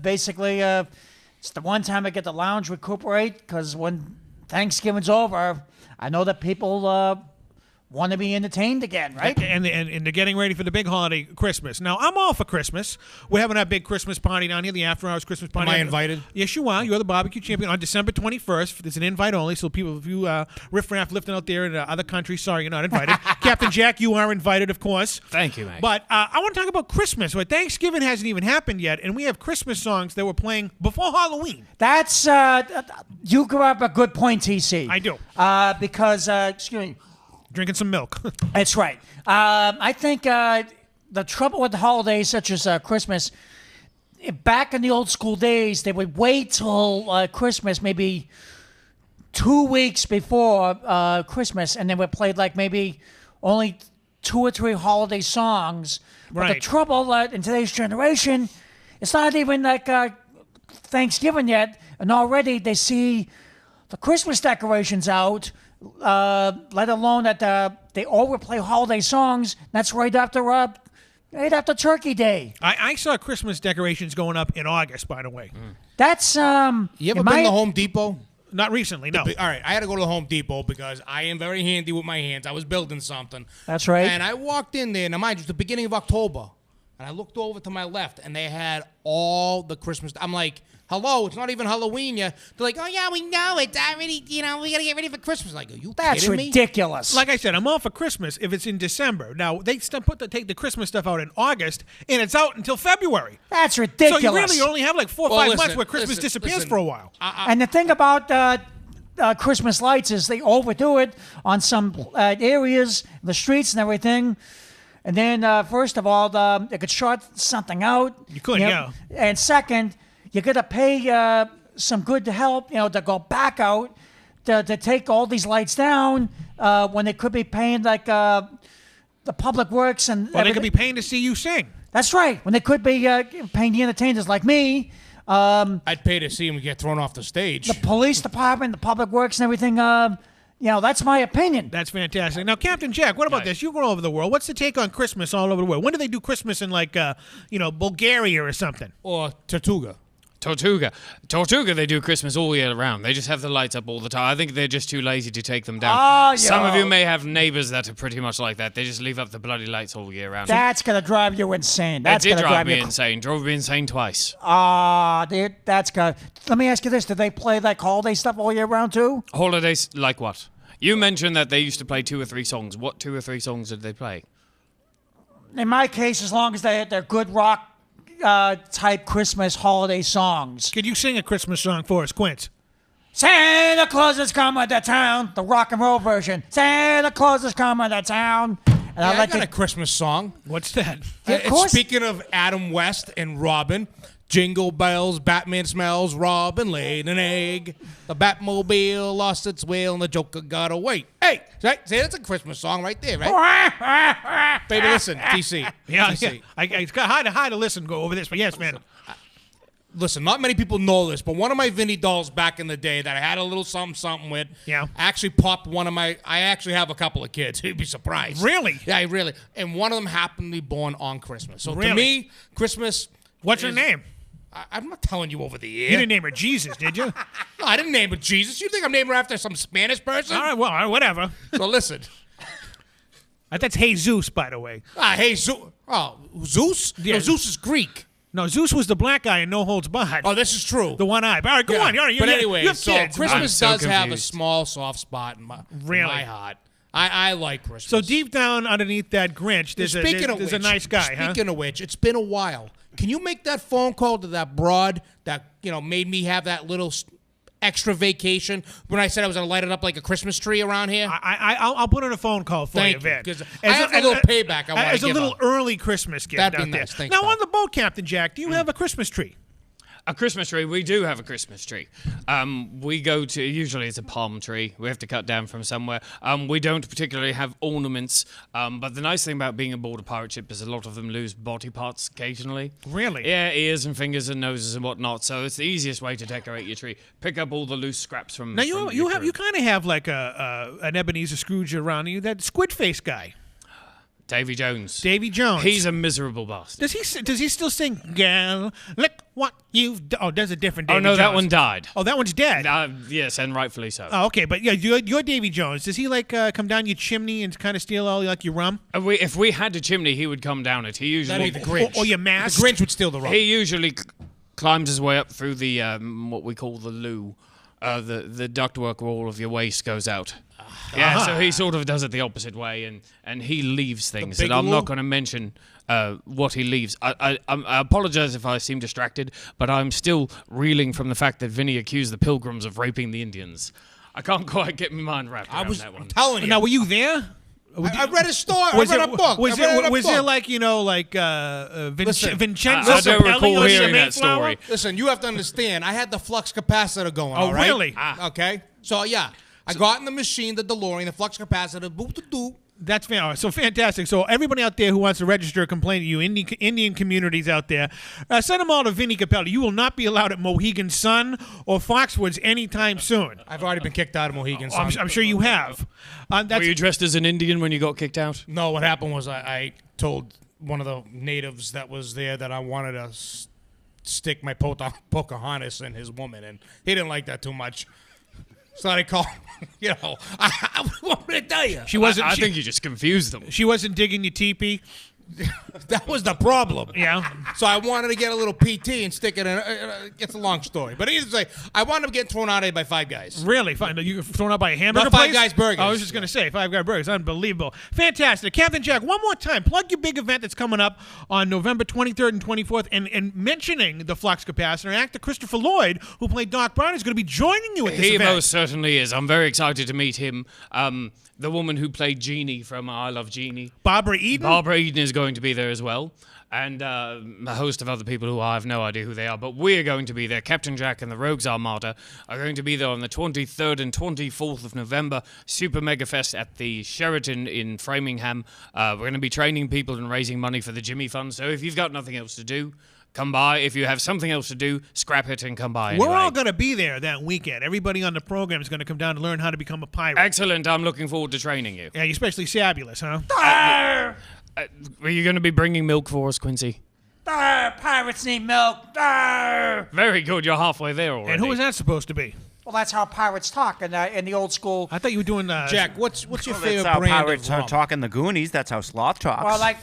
basically it's the one time I get to lounge, recuperate, because when Thanksgiving's over, I know that people want to be entertained again, right? And they're getting ready for the big holiday, Christmas. Now, I'm all for Christmas. We're having our big Christmas party down here, the after-hours Christmas party. Am I invited? Yes, you are. You're the barbecue champion on December 21st. There's an invite only, so people, if you riff-raff lifting out there in other countries, sorry, you're not invited. Captain Jack, you are invited, of course. Thank you, mate. But I want to talk about Christmas. Well, Thanksgiving hasn't even happened yet, and we have Christmas songs that we're playing before Halloween. That's you brought up a good point, TC. I do. Because excuse me. Drinking some milk. That's right. I think the trouble with the holidays, such as Christmas, back in the old school days, they would wait till Christmas, maybe 2 weeks before Christmas, and they would play like maybe only 2 or 3 holiday songs. But the Right. trouble in today's generation, it's not even like Thanksgiving yet, and already they see the Christmas decorations out. Let alone that they overplay holiday songs. That's right after Turkey Day. I saw Christmas decorations going up in August, by the way. That's You ever been to Home Depot? Not recently, no. All right, I had to go to the Home Depot because I am very handy with my hands. I was building something. That's right. And I walked in there, now mind you, it's the beginning of October. And I looked over to my left, and they had all the Christmas. I'm like, hello, it's not even Halloween yet. They're like, oh, yeah, we know. It's already, we got to get ready for Christmas. Like, are you That's kidding me? ridiculous. Like I said, I'm all for Christmas if it's in December. Now, they still take the Christmas stuff out in August, and it's out until February. That's ridiculous. So you really only have like 4 or Well, 5 listen, months where Christmas listen, disappears listen. for a while. And the thing about Christmas lights is they overdo it on some areas, the streets and everything. And then, first of all, they could short something out. You could, yeah. And second, you got to pay some good help, to go back out to take all these lights down when they could be paying like the public works and. Well, they could be paying to see you sing. That's right. When they could be paying the entertainers like me. I'd pay to see him get thrown off the stage. The police department, the public works, and everything. That's my opinion. That's fantastic. Now, Captain Jack, what about this? You go all over the world. What's the take on Christmas all over the world? When do they do Christmas in, like, Bulgaria or something? Or Tortuga. Tortuga, they do Christmas all year round. They just have the lights up all the time. I think they're just too lazy to take them down. Oh, Some of yo. you may have neighbors that are pretty much like that. They just leave up the bloody lights all year round. That's gonna drive you insane. That That's did gonna drive me you. insane. Drove me insane twice. Dude, that's good. Let me ask you this: do they play like holiday stuff all year round too? Holidays, like what? You mentioned that they used to play 2 or 3 songs. What 2 or 3 songs did they play? In my case, as long as they're good rock type Christmas holiday songs. Could you sing a Christmas song for us, Quince? Santa Claus is coming to town, the rock and roll version. Santa Claus is coming to town. And Yeah, I like got a Christmas song. What's that? Of course. Speaking of Adam West and Robin, jingle bells, Batman smells, Robin laid an egg. The Batmobile lost its wheel and the Joker got away. Hey, right? See, that's a Christmas song right there, right? Baby, listen, TC. Yeah, TC. yeah. It's got hard to listen go over this, but yes, man. Listen, not many people know this, but one of my Vinny dolls back in the day that I had a little something with, Yeah. actually popped one of my. I actually have a couple of kids. You'd be surprised. Really? Yeah, really. And one of them happened to be born on Christmas. So Really? to me, Christmas. What's her is- name? I'm not telling you over the You air. didn't name her Jesus, did you? No, I didn't name her Jesus. You think I'm naming her after some Spanish person? All right, whatever. So listen. That's Jesus, by the way. Hey, Zeus? Yeah. No, Zeus is Greek. No, Zeus was the black guy in No Holds Barred. Oh, this is true. The one eye. All right, go Yeah. on. All right, But you anyway, have so kids. Christmas I'm so does have a confused. small, soft spot in my heart. I like Christmas. So deep down underneath that Grinch, there's a nice guy, huh? Speaking of which, it's been a while. Can you make that phone call to that broad that made me have that little extra vacation when I said I was going to light it up like a Christmas tree around here? I'll put in a phone call for Thank you, you, Vin. 'cause I have a little payback I wanna As a give little her. early Christmas gift That'd be out there. nice. Thanks, Now, pal. on the boat, Captain Jack, do you have a Christmas tree? A Christmas tree. We do have a Christmas tree. We go to, usually it's a palm tree. We have to cut down from somewhere. We don't particularly have ornaments. But the nice thing about being aboard a pirate ship is a lot of them lose body parts occasionally. Really? Yeah, ears and fingers and noses and whatnot. So it's the easiest way to decorate your tree. Pick up all the loose scraps from. Now, from you your crew. kind of have like an Ebenezer Scrooge around you, that squid face guy. Davy Jones. Davy Jones. He's a miserable bastard. Does he still sing "Gal, look what you've done. Oh, there's a different Davy Oh, no, Jones. that one died. Oh, that one's dead. Yes, and rightfully so. Oh, okay, but yeah, your Davy Jones. Does he like come down your chimney and kind of steal all like your rum? If we had a chimney, he would come down it. He usually That'd be the Grinch. Or your mask? The Grinch would steal the rum. He usually climbs his way up through the what we call the loo. The ductwork where all of your waste goes out. Yeah, so he sort of does it the opposite way, and he leaves things. And I'm not going to mention what he leaves. I apologize if I seem distracted, but I'm still reeling from the fact that Vinny accused the Pilgrims of raping the Indians. I can't quite get my mind wrapped around that one. I'm telling you. Now, were you there? I read a story. I read a book. Was there like Listen, Vincenzo I don't Sapelli recall or hearing that Mayflower? story. Listen, you have to understand, I had the flux capacitor going, all right? Really? Okay. So, yeah, I got in the machine, the DeLorean, the flux capacitor, boop-de-doop. That's so fantastic. So everybody out there who wants to register a complaint to you, Indian communities out there, send them all to Vinny Capelli. You will not be allowed at Mohegan Sun or Foxwoods anytime soon. I've already been kicked out of Mohegan Sun. I'm sure you have. Were you dressed as an Indian when you got kicked out? No, what happened was I told one of the natives that was there that I wanted to stick my Pocahontas in his woman, and he didn't like that too much. So they called, I want me to tell you. I think you just confused them. She wasn't digging your teepee. That was the problem. Yeah. So I wanted to get a little PT and stick it in. It's a long story. But either way, I wound up getting thrown out of here by Five Guys. Really? You were thrown out by a hamburger Not place? Five Guys Burgers. I was just going to say, Five Guys Burgers. Unbelievable. Fantastic. Captain Jack, one more time. Plug your big event that's coming up on November 23rd and 24th. And mentioning the flux capacitor, actor Christopher Lloyd, who played Doc Brown, is going to be joining you at this event. He most certainly is. I'm very excited to meet him. The woman who played Jeannie from I Love Jeannie. Barbara Eden? Barbara Eden is going to be there as well. And a host of other people who I have no idea who they are. But we're going to be there. Captain Jack and the Rogues Armada are going to be there on the 23rd and 24th of November. Super Mega Fest at the Sheraton in Framingham. We're going to be training people and raising money for the Jimmy Fund. So if you've got nothing else to do, come by. If you have something else to do, scrap it and come by anyway. We're all going to be there that weekend. Everybody on the program is going to come down to learn how to become a pirate. Excellent. I'm looking forward to training you. Yeah, especially Sabulous, huh? Are you going to be bringing milk for us, Quincy? Pirates need milk. Very good. You're halfway there already. And who is that supposed to be? Well, that's how pirates talk in the old school. I thought you were doing Jack, what's your favorite That's how brand pirates of rum? talk in the Goonies. That's how Sloth talks. Well, like,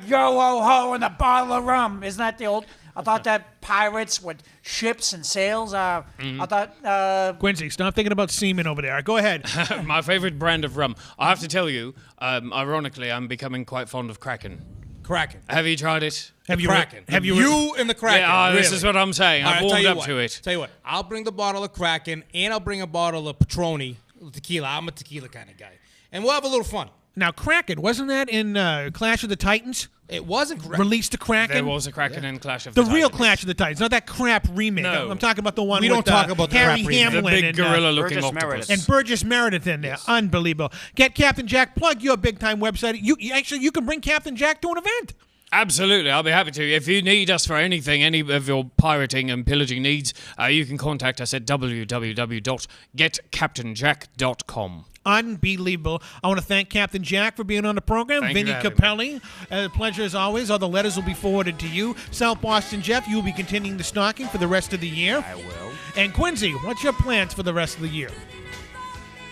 yo-ho-ho and a bottle of rum. Isn't that the old... I thought that pirates with ships and sails. I thought... Quincy, stop thinking about semen over there. Go ahead. My favorite brand of rum. I have to tell you, ironically, I'm becoming quite fond of Kraken. Kraken. Have you tried it? Have you Kraken. Have you? You and the Kraken. Yeah, this really. is what I'm saying. All I've right, I'll warmed tell up you to what. it. Tell you what, I'll bring the bottle of Kraken and I'll bring a bottle of Patroni tequila. I'm a tequila kind of guy. And we'll have a little fun. Now, Kraken, wasn't that in Clash of the Titans? It wasn't Kraken. Released the Kraken? There was a Kraken in Clash of The the real Titans. Clash of the Titans, not that crap remake. No. I'm talking about the one We with don't talk about the Harry crap remake. Hamlin The big and, gorilla-looking Burgess octopus. Meredith. and Burgess Meredith in there. Unbelievable. Get Captain Jack. Plug your big-time website. You can bring Captain Jack to an event. Absolutely, I'll be happy to. If you need us for anything, any of your pirating and pillaging needs, you can contact us at www.getcaptainjack.com. Unbelievable. I want to thank Captain Jack for being on the program. Thank you Vinny for having Capelli, pleasure as always. All the letters will be forwarded to you. South Boston Jeff, you will be continuing the stocking for the rest of the year. I will. And Quincy, what's your plans for the rest of the year?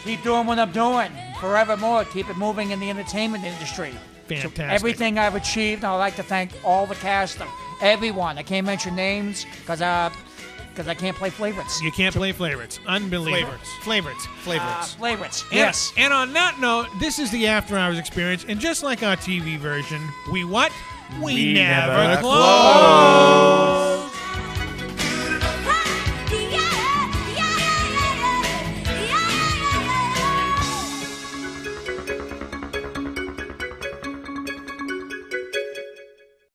Keep doing what I'm doing forevermore. Keep it moving in the entertainment industry. Fantastic. Everything I've achieved, I'd like to thank all the cast, everyone. I can't mention names because I can't play favorites. You can't play favorites. Unbelievable. Favorites. Favorites. And- Yes. And on that note, this is the After Hours experience. And just like our TV version, we what? We never never close.